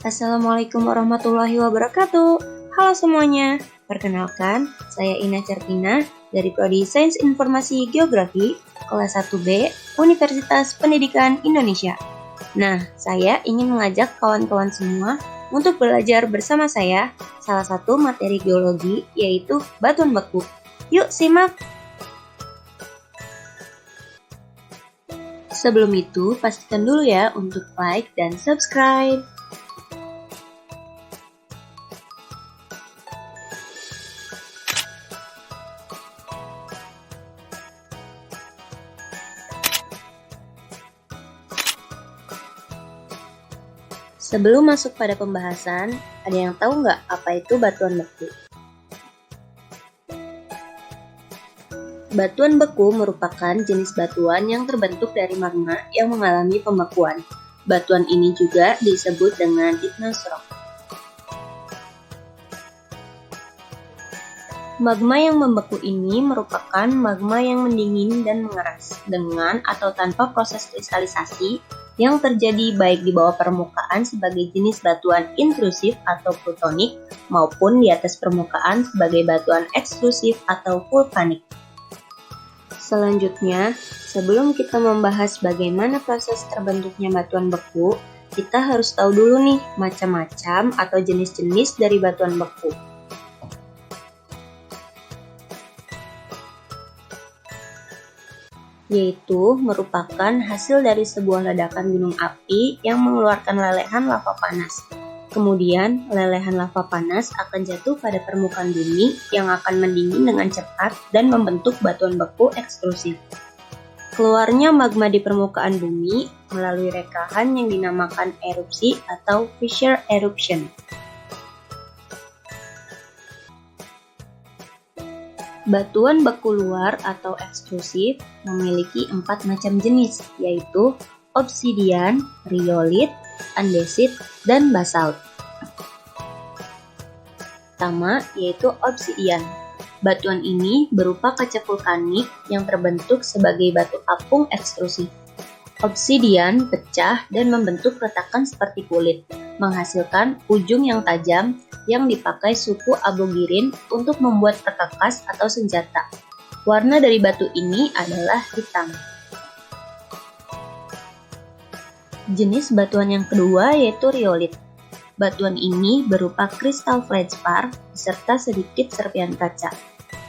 Assalamualaikum warahmatullahi wabarakatuh. Halo semuanya, perkenalkan saya Ina Certina dari Prodi Sains Informasi Geografi kelas 1B Universitas Pendidikan Indonesia. Nah, saya ingin mengajak kawan-kawan semua untuk belajar bersama saya salah satu materi geologi yaitu batuan beku. Yuk simak! Sebelum itu, pastikan dulu ya untuk like dan subscribe. Sebelum masuk pada pembahasan, ada yang tahu nggak apa itu batuan beku? Batuan beku merupakan jenis batuan yang terbentuk dari magma yang mengalami pembekuan. Batuan ini juga disebut dengan igneous rock. Magma yang membeku ini merupakan magma yang mendingin dan mengeras dengan atau tanpa proses kristalisasi yang terjadi baik di bawah permukaan sebagai jenis batuan intrusif atau plutonik maupun di atas permukaan sebagai batuan ekstrusif atau vulkanik. Selanjutnya, sebelum kita membahas bagaimana proses terbentuknya batuan beku, kita harus tahu dulu nih macam-macam atau jenis-jenis dari batuan beku. Yaitu merupakan hasil dari sebuah ledakan gunung api yang mengeluarkan lelehan lava panas. Kemudian, lelehan lava panas akan jatuh pada permukaan bumi yang akan mendingin dengan cepat dan membentuk batuan beku ekstrusif. Keluarnya magma di permukaan bumi melalui rekahan yang dinamakan erupsi atau fissure eruption. Batuan beku luar atau ekstrusif memiliki 4 macam jenis, yaitu obsidian, riolit, andesit, dan basalt. Pertama, yaitu obsidian. Batuan ini berupa kaca vulkanik yang terbentuk sebagai batu apung ekstrusif. Obsidian pecah dan membentuk retakan seperti kulit, menghasilkan ujung yang tajam yang dipakai suku Abogirin untuk membuat perkakas atau senjata. Warna dari batu ini adalah hitam. Jenis batuan yang kedua yaitu riolit. Batuan ini berupa kristal feldspar beserta sedikit serpihan kaca.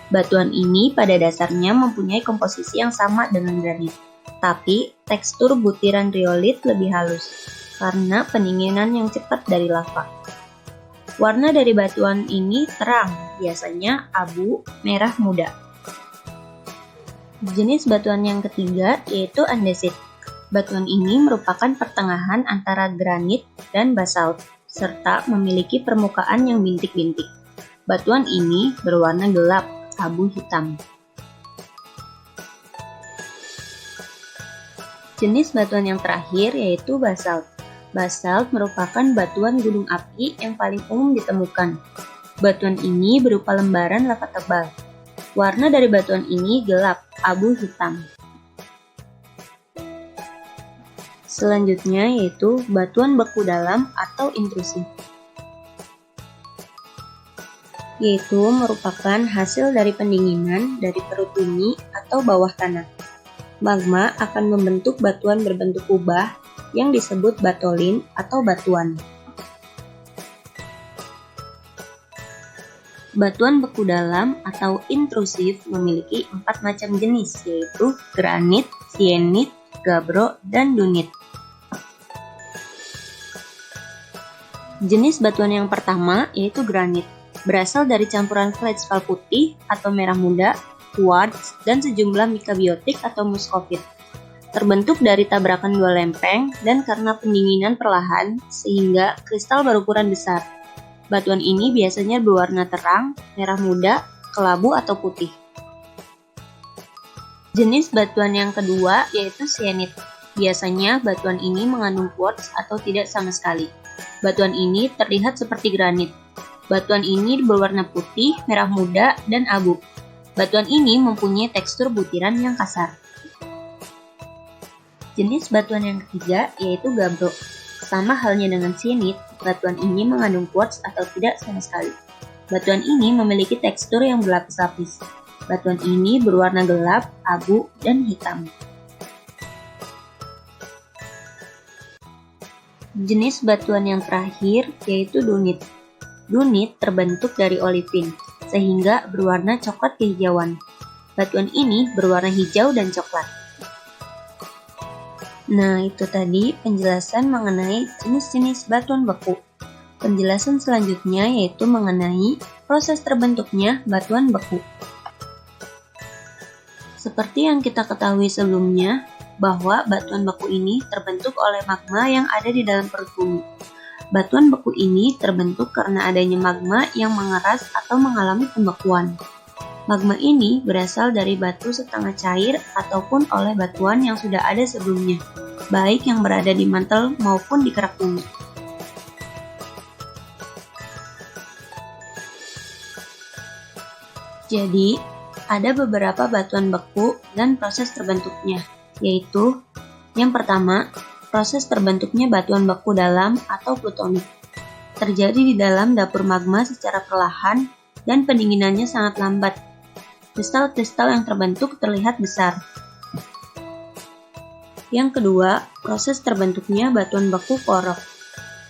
Batuan ini pada dasarnya mempunyai komposisi yang sama dengan granit, tapi tekstur butiran riolit lebih halus karena pendinginan yang cepat dari lava. Warna dari batuan ini terang, biasanya abu merah muda. Jenis batuan yang ketiga yaitu andesit. Batuan ini merupakan pertengahan antara granit dan basalt, serta memiliki permukaan yang bintik-bintik. Batuan ini berwarna gelap, abu hitam. Jenis batuan yang terakhir yaitu basalt. Basalt merupakan batuan gunung api yang paling umum ditemukan. Batuan ini berupa lembaran lava tebal. Warna dari batuan ini gelap, abu hitam. Selanjutnya yaitu batuan beku dalam atau intrusif. Yaitu merupakan hasil dari pendinginan dari perut bumi atau bawah tanah. Magma akan membentuk batuan berbentuk kubah yang disebut batolin atau batuan. Batuan beku dalam atau intrusif memiliki 4 macam jenis, yaitu granit, sienit, gabbro, dan dunit. Jenis batuan yang pertama yaitu granit, berasal dari campuran feldspar putih atau merah muda, quartz, dan sejumlah mikabiotik atau muskovit. Terbentuk dari tabrakan 2 lempeng dan karena pendinginan perlahan sehingga kristal berukuran besar. Batuan ini biasanya berwarna terang, merah muda, kelabu atau putih. Jenis batuan yang kedua yaitu sienit. Biasanya batuan ini mengandung quartz atau tidak sama sekali. Batuan ini terlihat seperti granit. Batuan ini berwarna putih, merah muda, dan abu. Batuan ini mempunyai tekstur butiran yang kasar. Jenis batuan yang ketiga yaitu gabbro. Sama halnya dengan sienit, batuan ini mengandung quartz atau tidak sama sekali. Batuan ini memiliki tekstur yang berlapis-lapis. Batuan ini berwarna gelap, abu, dan hitam. Jenis batuan yang terakhir yaitu dunit. Dunit terbentuk dari olivin, sehingga berwarna coklat kehijauan. Batuan ini berwarna hijau dan coklat. Nah, itu tadi penjelasan mengenai jenis-jenis batuan beku. Penjelasan selanjutnya yaitu mengenai proses terbentuknya batuan beku. Seperti yang kita ketahui sebelumnya, bahwa batuan beku ini terbentuk oleh magma yang ada di dalam perut bumi. Batuan beku ini terbentuk karena adanya magma yang mengeras atau mengalami pembekuan. Magma ini berasal dari batu setengah cair ataupun oleh batuan yang sudah ada sebelumnya, baik yang berada di mantel maupun di kerak bumi. Jadi, ada beberapa batuan beku dan proses terbentuknya, yaitu yang pertama, proses terbentuknya batuan beku dalam atau plutonik. Terjadi di dalam dapur magma secara perlahan dan pendinginannya sangat lambat. Kristal-kristal yang terbentuk terlihat besar. Yang kedua, proses terbentuknya batuan beku korok.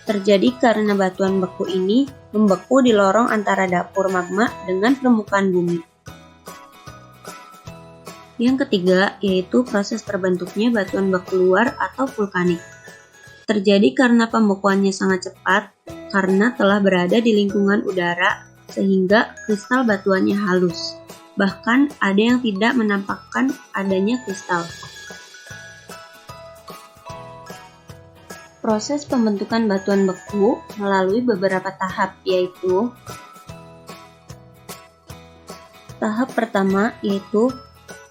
Terjadi karena batuan beku ini membeku di lorong antara dapur magma dengan permukaan bumi. Yang ketiga, yaitu proses terbentuknya batuan beku luar atau vulkanik. Terjadi karena pembekuannya sangat cepat, karena telah berada di lingkungan udara, sehingga kristal batuannya halus. Bahkan ada yang tidak menampakkan adanya kristal. Proses pembentukan batuan beku melalui beberapa tahap, yaitu tahap pertama yaitu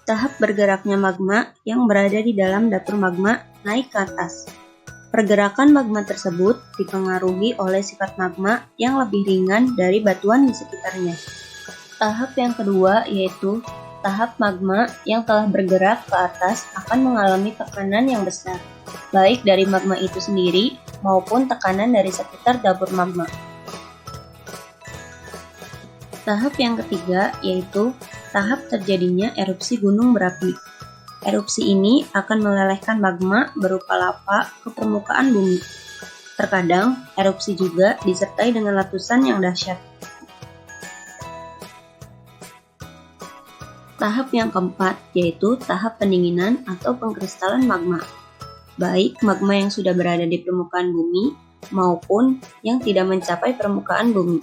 tahap bergeraknya magma yang berada di dalam dapur magma naik ke atas. Pergerakan magma tersebut dipengaruhi oleh sifat magma yang lebih ringan dari batuan di sekitarnya. Tahap yang kedua yaitu tahap magma yang telah bergerak ke atas akan mengalami tekanan yang besar, baik dari magma itu sendiri maupun tekanan dari sekitar dapur magma. Tahap yang ketiga yaitu tahap terjadinya erupsi gunung berapi. Erupsi ini akan melelehkan magma berupa lava ke permukaan bumi. Terkadang, erupsi juga disertai dengan letusan yang dahsyat. Tahap yang keempat yaitu tahap pendinginan atau pengkristalan magma. Baik magma yang sudah berada di permukaan bumi maupun yang tidak mencapai permukaan bumi.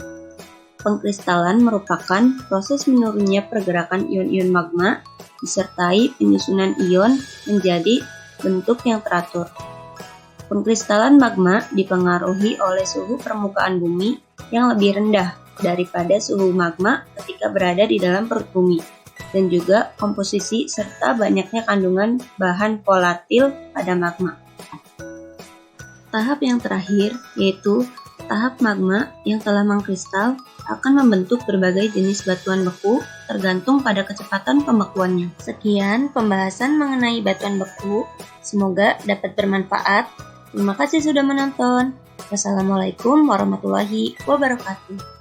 Pengkristalan merupakan proses menurunnya pergerakan ion-ion magma disertai penyusunan ion menjadi bentuk yang teratur. Pengkristalan magma dipengaruhi oleh suhu permukaan bumi yang lebih rendah daripada suhu magma ketika berada di dalam perut bumi, dan juga komposisi serta banyaknya kandungan bahan volatil pada magma. Tahap yang terakhir yaitu tahap magma yang telah mengkristal akan membentuk berbagai jenis batuan beku tergantung pada kecepatan pembekuannya. Sekian pembahasan mengenai batuan beku, semoga dapat bermanfaat. Terima kasih sudah menonton. Wassalamualaikum warahmatullahi wabarakatuh.